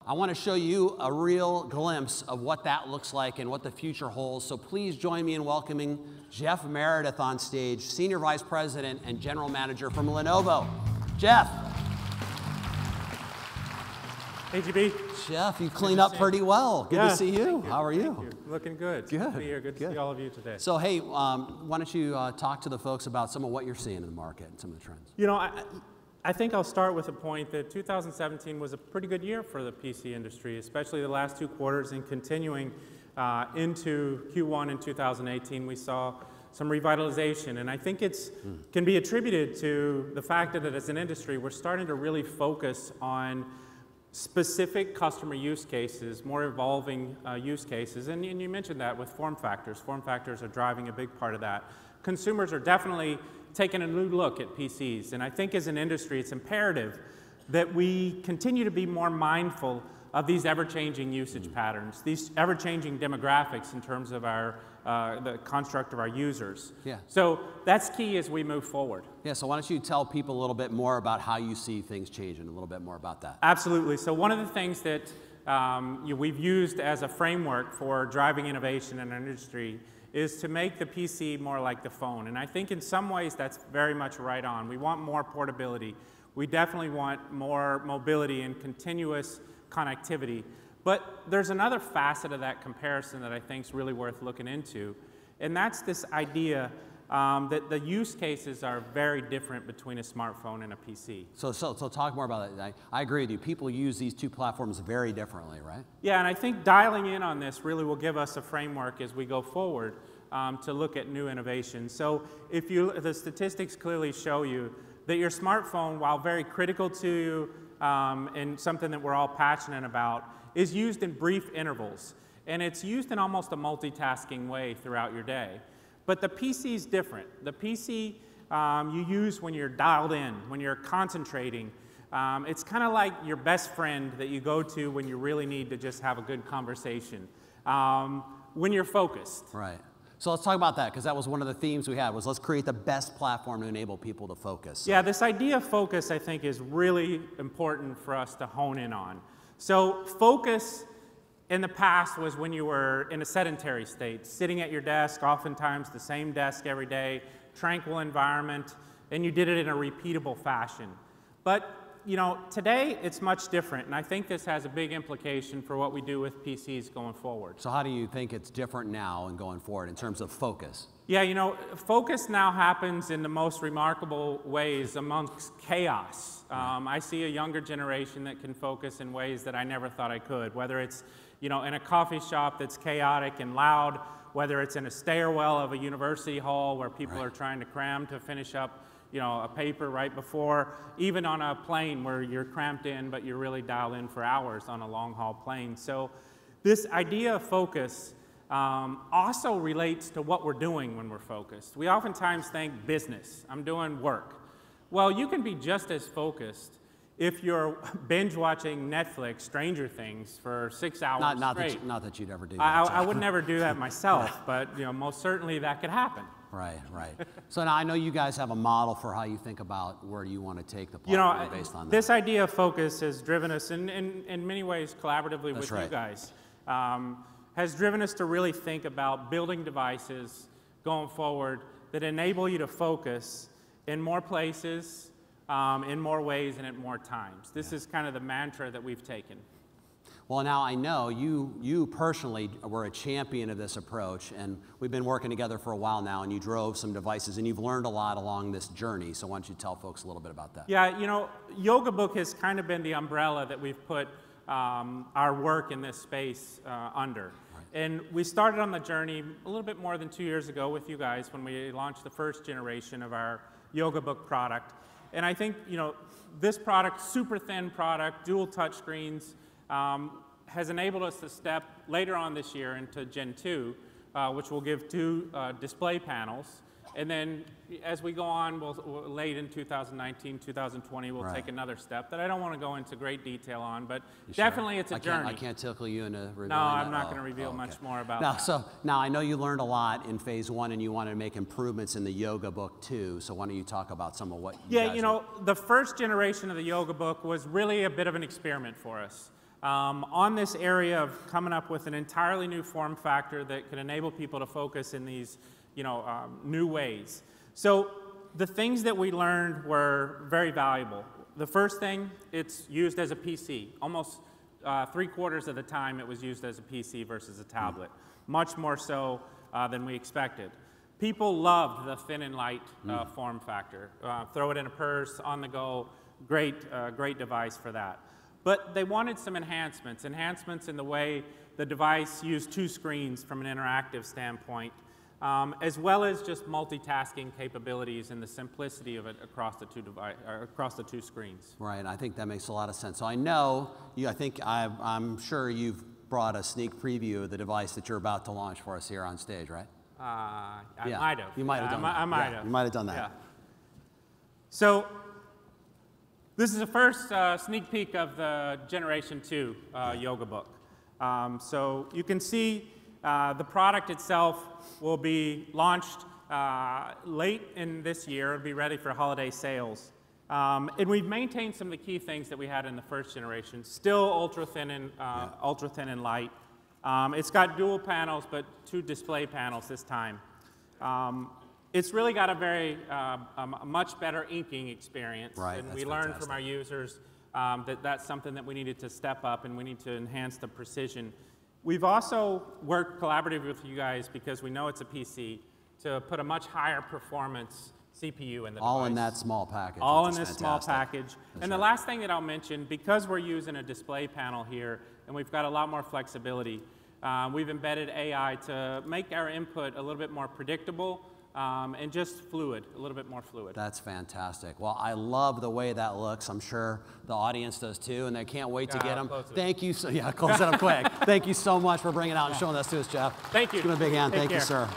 I want to show you a real glimpse of what that looks like and what the future holds. So please join me in welcoming Jeff Meredith on stage, Senior Vice President and General Manager from Lenovo. Jeff. Hey, GB. Jeff, you cleaned up pretty well. Good to see you. How are you? Looking good. Good. Good to be here. Good to see all of you today. So, hey, why don't you talk to the folks about some of what you're seeing in the market and some of the trends? You know, I think I'll start with a point that 2017 was a pretty good year for the PC industry, especially the last 2 quarters, and continuing into Q1 in 2018, we saw some revitalization. And I think it's can be attributed to the fact that as an industry, we're starting to really focus on specific customer use cases, more evolving use cases. And you mentioned that with form factors. Form factors are driving a big part of that. Consumers are definitely taking a new look at PCs. And I think as an industry, it's imperative that we continue to be more mindful of these ever-changing usage patterns, these ever-changing demographics in terms of our the construct of our users. Yeah. So that's key as we move forward. Yeah, so why don't you tell people a little bit more about how you see things changing, a little bit more about that. Absolutely. So one of the things that we've used as a framework for driving innovation in our industry is to make the PC more like the phone. And I think in some ways that's very much right on. We want more portability. We definitely want more mobility and continuous connectivity. But there's another facet of that comparison that I think is really worth looking into. And that's this idea that the use cases are very different between a smartphone and a PC. So talk more about that. I agree with you. People use these two platforms very differently, right? Yeah, and I think dialing in on this really will give us a framework as we go forward to look at new innovations. So if the statistics clearly show you that your smartphone, while very critical to you and something that we're all passionate about, is used in brief intervals. And it's used in almost a multitasking way throughout your day. But the PC is different. The PC you use when you're dialed in, when you're concentrating. It's kind of like your best friend that you go to when you really need to just have a good conversation, when you're focused. Right. So let's talk about that, because that was one of the themes we had, was let's create the best platform to enable people to focus. Yeah, this idea of focus, I think, is really important for us to hone in on. So focus in the past was when you were in a sedentary state, sitting at your desk, oftentimes the same desk every day, tranquil environment, and you did it in a repeatable fashion. But you know, today it's much different, and I think this has a big implication for what we do with PCs going forward. So how do you think it's different now and going forward in terms of focus? Yeah, you know, focus now happens in the most remarkable ways amongst chaos. I see a younger generation that can focus in ways that I never thought I could, whether it's, you know, in a coffee shop that's chaotic and loud, whether it's in a stairwell of a university hall where people are trying to cram to finish up, you know, a paper right before, even on a plane where you're cramped in, but you're really dialed in for hours on a long-haul plane. So this idea of focus also relates to what we're doing when we're focused. We oftentimes think business, I'm doing work. Well, you can be just as focused if you're binge watching Netflix, Stranger Things, for 6 hours straight. Not that you'd ever do that. I would never do that myself, but you know, most certainly that could happen. Right, right. So now I know you guys have a model for how you think about where you want to take the platform based on that. This idea of focus has driven us in many ways collaboratively with you guys. Has driven us to really think about building devices going forward that enable you to focus in more places, in more ways, and at more times. This is kind of the mantra that we've taken. Well, now I know you personally were a champion of this approach, and we've been working together for a while now, and you drove some devices, and you've learned a lot along this journey, so why don't you tell folks a little bit about that? Yeah, you know, Yoga Book has kind of been the umbrella that we've put our work in this space under. And we started on the journey a little bit more than 2 years ago with you guys when we launched the first generation of our Yoga Book product. And I think, you know, this product, super thin product, dual touch screens, has enabled us to step later on this year into Gen 2, which will give 2 display panels. And then as we go on, we'll late in 2019, 2020, we'll take another step that I don't want to go into great detail on, but definitely it's a journey. I can't tickle you into revealing No, I'm not going to reveal much more about that. So now I know you learned a lot in phase 1 and you wanted to make improvements in the Yoga Book too, so why don't you talk about some of what you guys you know, the first generation of the Yoga Book was really a bit of an experiment for us. on this area of coming up with an entirely new form factor that can enable people to focus in these new ways. So the things that we learned were very valuable. The first thing, it's used as a PC. Almost 3/4 of the time it was used as a PC versus a tablet. Much more so than we expected. People loved the thin and light form factor. Throw it in a purse, on the go, great device for that. But they wanted some enhancements in the way the device used 2 screens from an interactive standpoint, as well as just multitasking capabilities and the simplicity of it across the two screens. Right, I think that makes a lot of sense. So I know, I'm sure you've brought a sneak preview of the device that you're about to launch for us here on stage, right? I might have. You might have done that. I might have. You might have done that. Yeah. So this is the first sneak peek of the Generation 2 Yoga Book. So you can see the product itself will be launched late in this year. It'll be ready for holiday sales. And we've maintained some of the key things that we had in the first generation. Still ultra thin and light. It's got dual panels, but 2 display panels this time. It's really got a much better inking experience. Right, and we learned from our users that that's something that we needed to step up, and we need to enhance the precision. We've also worked collaboratively with you guys, because we know it's a PC, to put a much higher performance CPU in the device. All in that small package. All in this small package. And the last thing that I'll mention, because we're using a display panel here, and we've got a lot more flexibility, we've embedded AI to make our input a little bit more predictable and just fluid, a little bit more fluid. That's fantastic. Well, I love the way that looks. I'm sure the audience does too, and they can't wait to get them. Thank you. Close it up quick. Thank you so much for bringing it out and showing this to us, Jeff. Thank you. Give him a big hand. Take Thank care. you, sir.